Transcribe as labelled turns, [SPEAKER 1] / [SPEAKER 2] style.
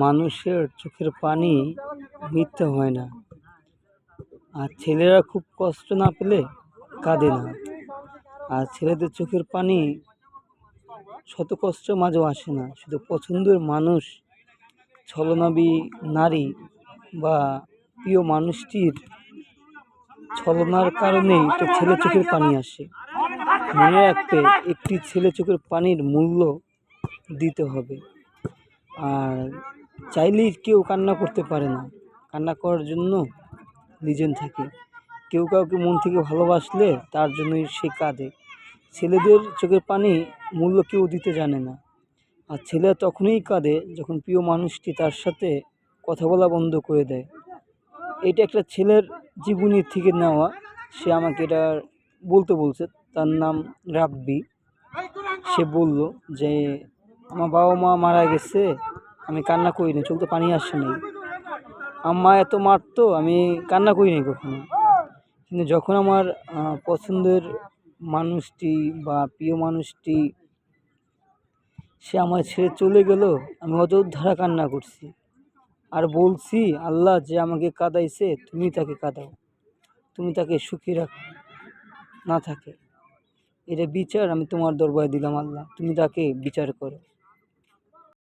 [SPEAKER 1] মানুষের চোখের পানি মিথ্যা হয় না, আর ছেলেরা খুব কষ্ট না পেলে কাঁদে না। আর ছেলেদের চোখের পানি শত কষ্টের মাঝেও আসে না, শুধু পছন্দের মানুষ, ছলনাবী নারী বা প্রিয় মানুষটির ছলনার কারণেই তো ছেলে চোখের পানি আসে। মনে রাখবে, একটি ছেলে চোখের পানির মূল্য দিতে হবে। আর চাইলেই কেউ কান্না করতে পারে না, কান্না করার জন্য রিজন থাকে। কেউ কাউকে মন থেকে ভালোবাসলে তার জন্যই সে কাঁদে। ছেলেদের চোখের পানি মূল্য কেউ দিতে জানে না। আর ছেলে তখনই কাঁদে যখন প্রিয় মানুষটি তার সাথে কথা বলা বন্ধ করে দেয়। এটা একটা ছেলের জীবনী থেকে নেওয়া, সে আমাকে এটা বলতে বলছে। তার নাম রাব্বি। সে বলল যে আমার বাবা মা মারা গেছে, আমি কান্না করিনি, চোখে পানি আসেনি। আম্মা এত মারতো, আমি কান্না করিনি কখনো। কিন্তু যখন আমার পছন্দের মানুষটি বা প্রিয় মানুষটি সে আমার ছেড়ে চলে গেল, আমি অযোধ্যারা কান্না করছি আর বলছি, আল্লাহ যে আমাকে কাঁদাইছে তুমি তাকে কাঁদাও, তুমি তাকে সুখী রাখো না থাকে। এটা বিচার আমি তোমার দরবারে দিলাম, আল্লাহ তুমি তাকে বিচার করো।